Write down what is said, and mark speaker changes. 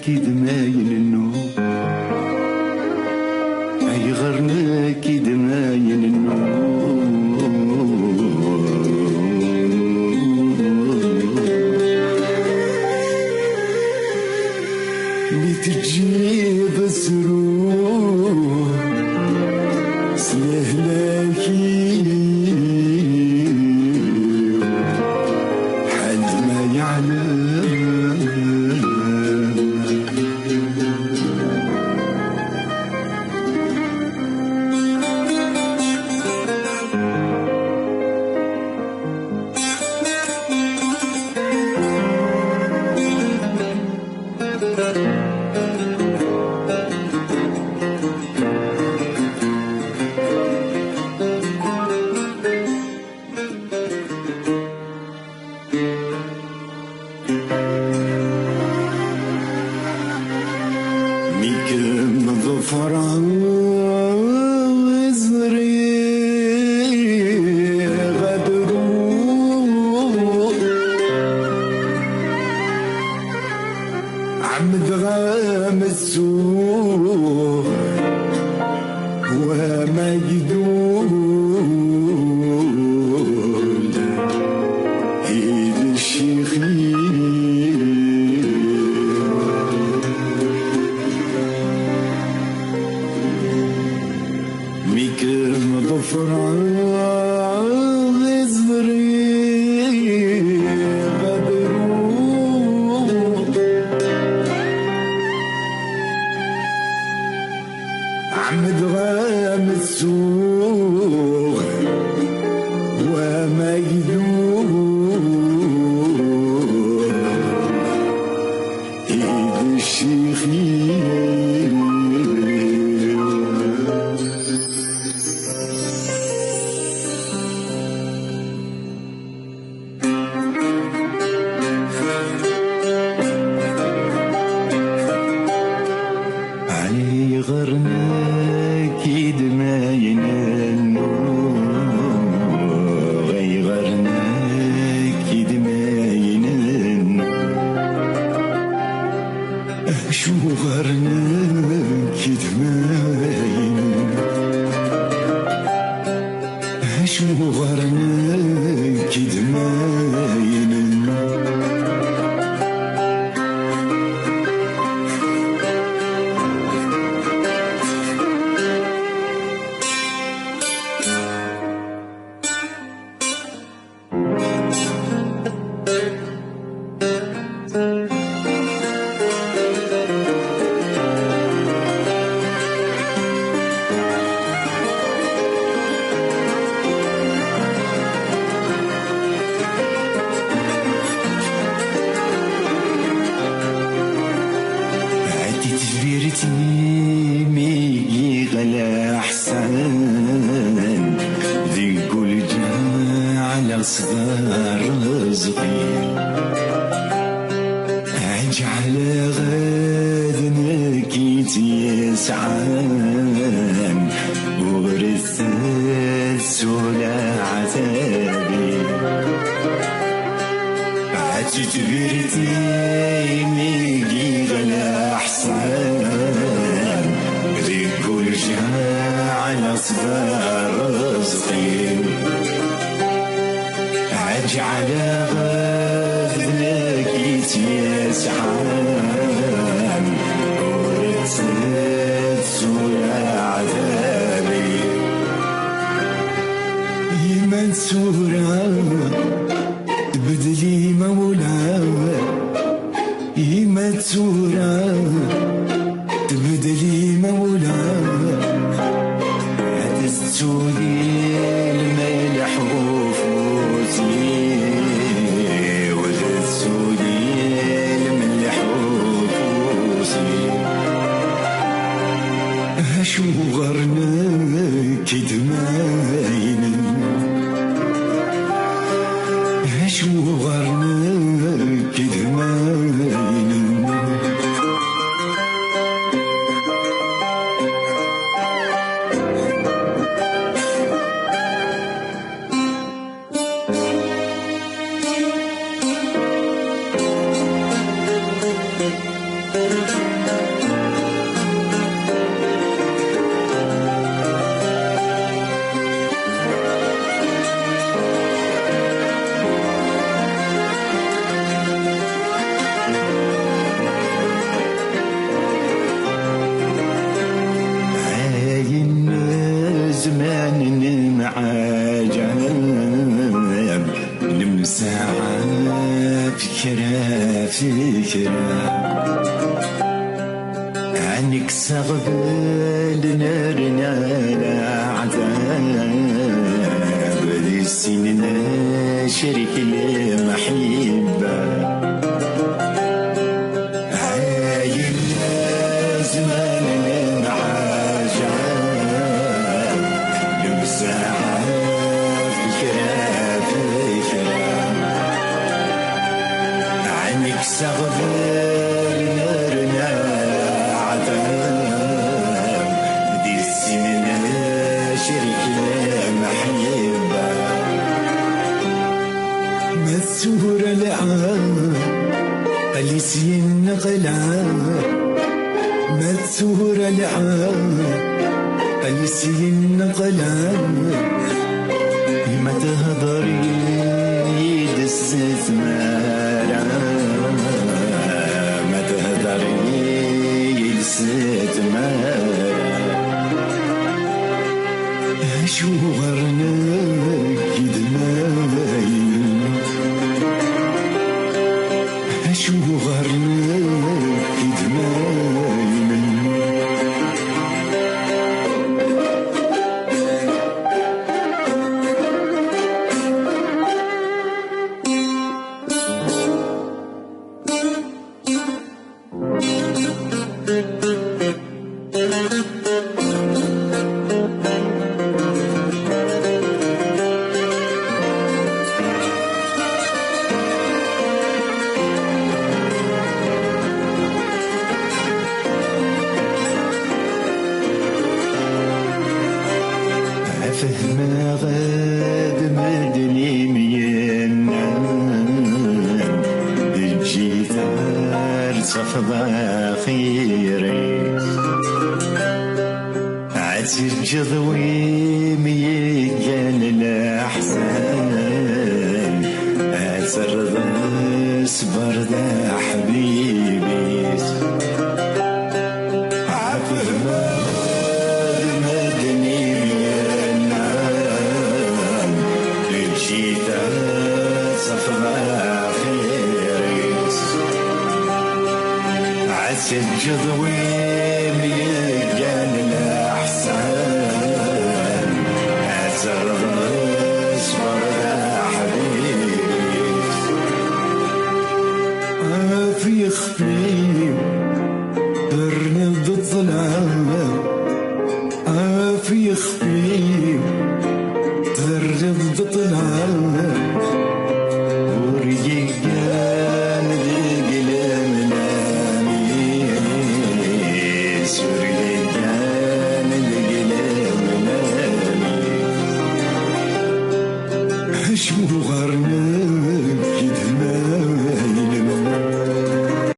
Speaker 1: دماين النوم أيغرناك دماين النوم بتجيب سرور سلهلاكي حد ما يعلم ميكم ظفر وزري غدرو عمد غامسو وما يدول ايد الشيخين ميكم ظفر غزري غدرو عمد غامسو وما يدور ايد الشيخين غرناك دماين النور غرناك دماين شو غرناك دماين شو غرناك دماين ميجي غلا أحسن ذي كل على صغار صغير أجعل غادنك يسعان ورثت سولا عذابي عتتبرتي ميجي غلا أحسن كل على صغار صغير أجعل غذلك يسعان ورثت سوى عذابي يمنسورة تبدلي مولاي يمنسورة تبدلي مولاي هتستولي الملح وفوسي وتستولي الملح وفوسي هشو غرناك دماين هشو غرناك دماين
Speaker 2: Thank you.
Speaker 1: فكرة فكرة عنك سغبل نرنا عذاب السنين شريك المحبة هاي الزمان العجاب لو ساعة فكرة فكرة عنك سغبل نرنا عذاب دي السنين شريك المحبة مسور العام أليسين قلعان مسور العام أليسين قلعان ما تهضري يدس ثمارا ما تهضري يدس ثمارا شو غرنا كدماين شو غرنا كدماين فهم غاد مدني مينا الجيتار صفض خيري عتر جضوي ميجان الأحسان عتر صبر ذا حبيبي عفهم غاد مدني الجضوي ميجان الأحسان عسر اصبر يا حبيبي في خفيف برند الظلام في خفيف